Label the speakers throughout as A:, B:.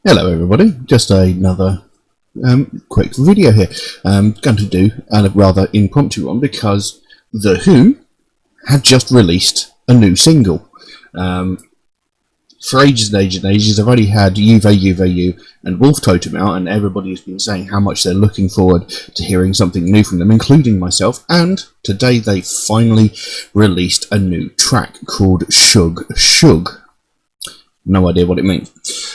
A: Hello everybody, just another quick video here. I'm going to do a rather impromptu one because The Who have just released a new single. For ages and ages and ages, I've only had You and Wolf Totem out, and everybody has been saying how much they're looking forward to hearing something new from them, including myself, and today they finally released a new track called Shoog Shoog. No idea what it means.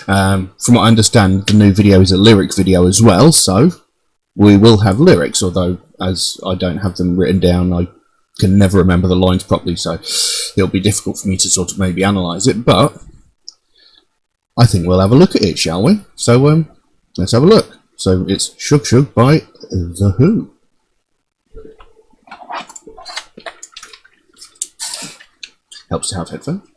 A: From what I understand, the new video is a lyric video as well, so we will have lyrics, although as I don't have them written down, I can never remember the lines properly, so it'll be difficult for me to sort of maybe analyse it, but I think we'll have a look at it, shall we? So let's have a look. So it's Shoog Shoog by The Who. Helps to have headphones.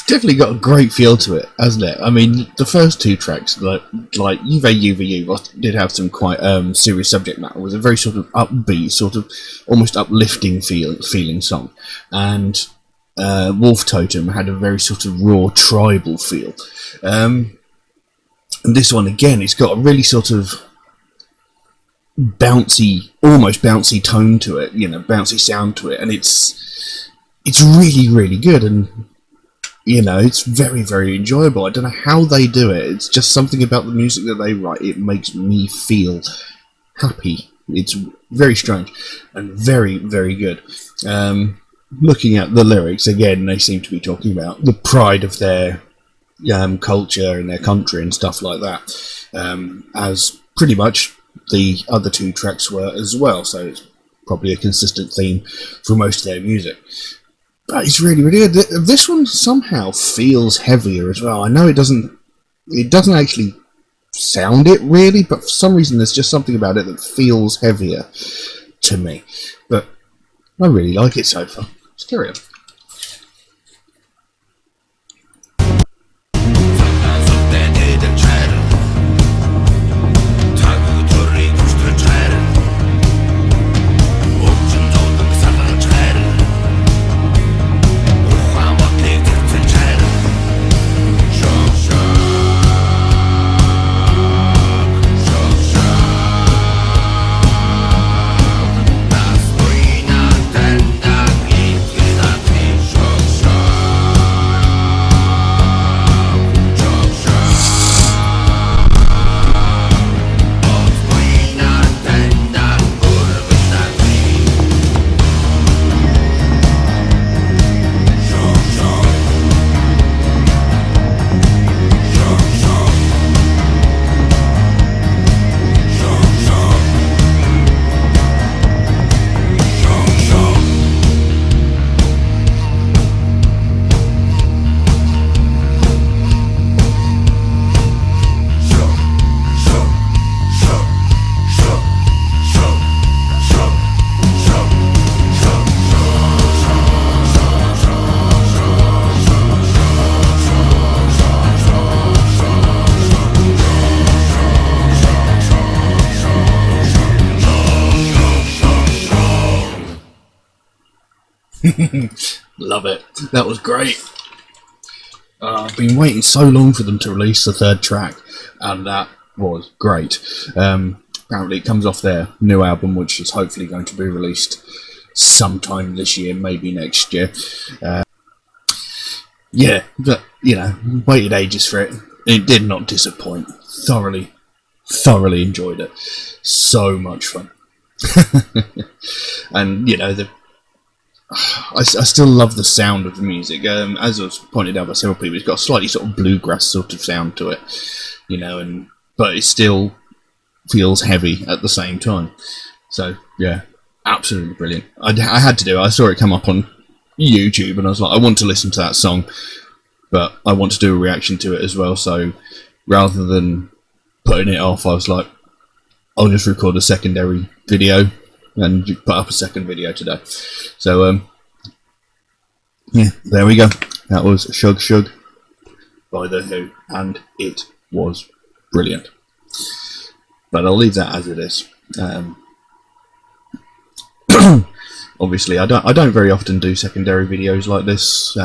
A: Definitely got a great feel to it, hasn't it? I mean, the first two tracks, like You did have some quite serious subject matter. It was a very sort of upbeat, sort of almost uplifting feeling song, and Wolf Totem had a very sort of raw tribal feel. And this one again, it's got a really sort of bouncy, almost bouncy tone to it, you know, bouncy sound to it, and it's really, really good. And you know, it's very, very enjoyable. I don't know how they do it. It's just something about the music that they write. It makes me feel happy. It's very strange and very, very good. Looking at the lyrics, again, they seem to be talking about the pride of their culture and their country and stuff like that, as pretty much the other two tracks were as well. So it's probably a consistent theme for most of their music. But it's really, really good. This one somehow feels heavier as well. I know it doesn't actually sound it really, but for some reason there's just something about it that feels heavier to me. But I really like it so far. Let's carry on. Love it. That was great. I've been waiting so long for them to release the third track, and that was great. Apparently it comes off their new album, which is hopefully going to be released sometime this year, maybe next year. Yeah, but, waited ages for it. It did not disappoint. Thoroughly enjoyed it. So much fun. And, I still love the sound of the music. As was pointed out by several people, it's got a slightly sort of bluegrass sort of sound to it, but it still feels heavy at the same time. So, yeah, absolutely brilliant. I had to do it. I saw it come up on YouTube, and I was like, I want to listen to that song, but I want to do a reaction to it as well. So rather than putting it off, I was like, I'll just record a secondary video and put up a second video today. So yeah, there we go. That was Shoog Shoog by The Who, and it was brilliant. But I'll leave that as it is. Obviously, I don't very often do secondary videos like this.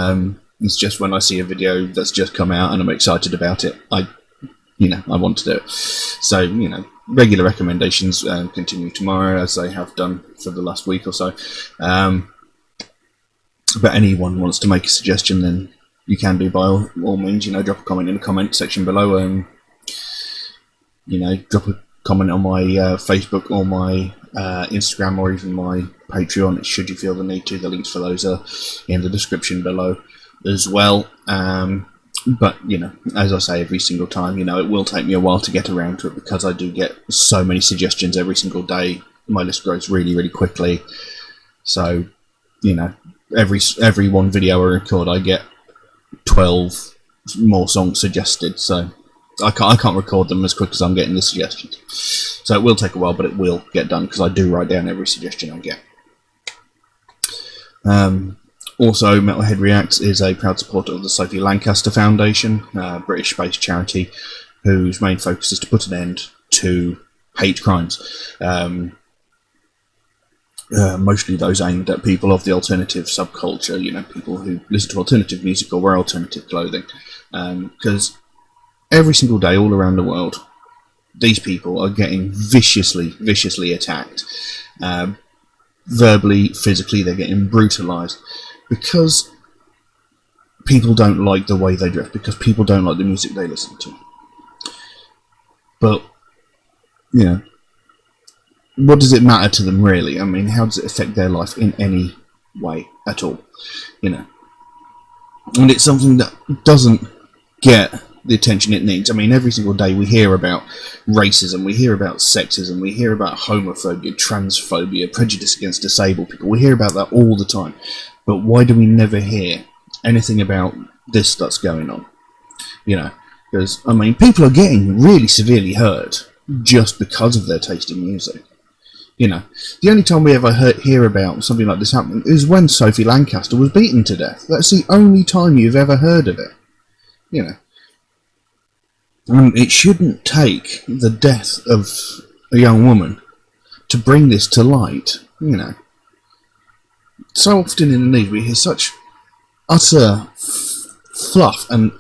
A: It's just when I see a video that's just come out and I'm excited about it, I want to do it. So, regular recommendations continue tomorrow, as they have done for the last week or so. But anyone wants to make a suggestion, then you can do by all means. Drop a comment in the comment section below. Drop a comment on my Facebook or my Instagram, or even my Patreon, should you feel the need to. The links for those are in the description below as well. But, as I say every single time, it will take me a while to get around to it, because I do get so many suggestions every single day. My list grows really, really quickly. So, every one video I record, I get 12 more songs suggested. So I can't record them as quick as I'm getting the suggestions. So it will take a while, but it will get done, because I do write down every suggestion I get. Also, Metalhead Reacts is a proud supporter of the Sophie Lancaster Foundation, a British-based charity whose main focus is to put an end to hate crimes. Mostly those aimed at people of the alternative subculture, people who listen to alternative music or wear alternative clothing. Because every single day, all around the world, these people are getting viciously attacked. Verbally, physically, they're getting brutalised. Because people don't like the way they dress, because people don't like the music they listen to. But, what does it matter to them, really? I mean, how does it affect their life in any way at all? And it's something that doesn't get the attention it needs. I mean, every single day we hear about racism, we hear about sexism, we hear about homophobia, transphobia, prejudice against disabled people. We hear about that all the time. But why do we never hear anything about this that's going on? Because, I mean, people are getting really severely hurt just because of their taste in music. The only time we ever hear about something like this happening is when Sophie Lancaster was beaten to death. That's the only time you've ever heard of it. And it shouldn't take the death of a young woman to bring this to light, So often in the news we hear such utter fluff and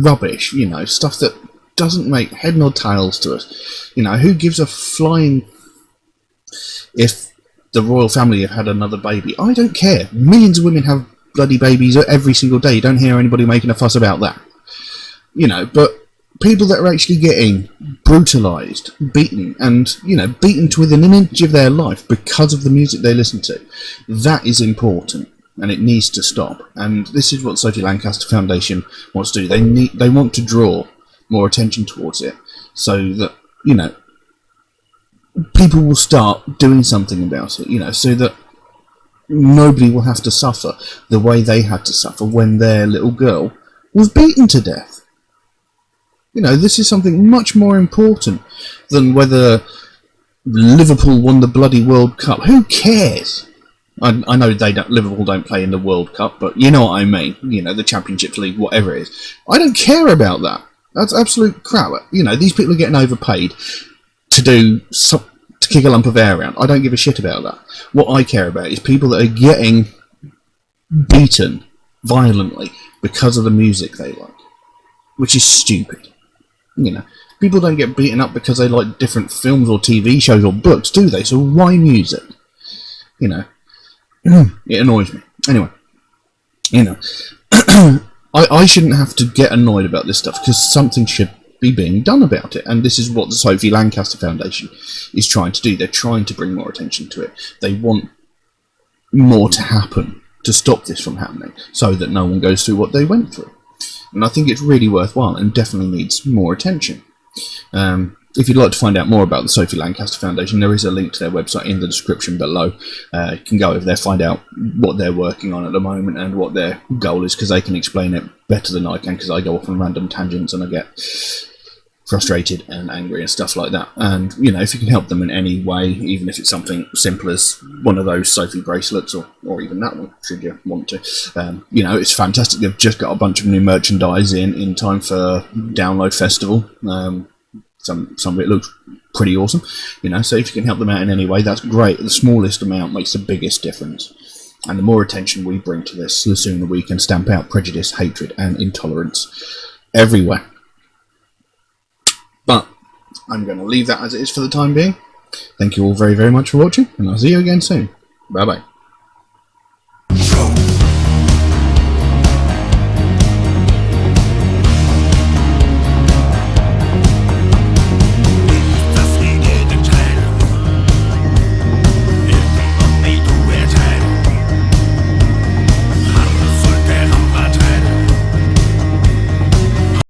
A: rubbish, stuff that doesn't make head nor tails to us. Who gives a flying if the royal family have had another baby? I don't care. Millions of women have bloody babies every single day. You don't hear anybody making a fuss about that. But people that are actually getting brutalised, beaten, and, beaten to within an inch of their life because of the music they listen to, that is important, and it needs to stop. And this is what Sophie Lancaster Foundation wants to do. They want to draw more attention towards it, so that, people will start doing something about it, so that nobody will have to suffer the way they had to suffer when their little girl was beaten to death. This is something much more important than whether Liverpool won the bloody World Cup. Who cares? I know Liverpool don't play in the World Cup, but you know what I mean. The Championship League, whatever it is. I don't care about that. That's absolute crap. These people are getting overpaid to kick a lump of air around. I don't give a shit about that. What I care about is people that are getting beaten violently because of the music they like, which is stupid. You know, people don't get beaten up because they like different films or TV shows or books, do they? So why music? You know, it annoys me. Anyway, you know, I shouldn't have to get annoyed about this stuff because something should be being done about it, and this is what the Sophie Lancaster Foundation is trying to do. They're trying to bring more attention to it. They want more to happen to stop this from happening, so that no one goes through what they went through. And I think it's really worthwhile and definitely needs more attention. If you'd like to find out more about the Sophie Lancaster Foundation, there is a link to their website in the description below. You can go over there, find out what they're working on at the moment and what their goal is, because they can explain it better than I can, because I go off on random tangents and I get frustrated and angry and stuff like that. And, you know, if you can help them in any way, even if it's something simple as one of those Sophie bracelets, or even that one, should you want to, you know, it's fantastic. They've just got a bunch of new merchandise in time for Download Festival. Some of it looks pretty awesome, you know, so if you can help them out in any way, that's great. The smallest amount makes the biggest difference. And the more attention we bring to this, the sooner we can stamp out prejudice, hatred, and intolerance everywhere. But I'm going to leave that as it is for the time being. Thank you all very, very much for watching, and I'll see you again soon. Bye-bye.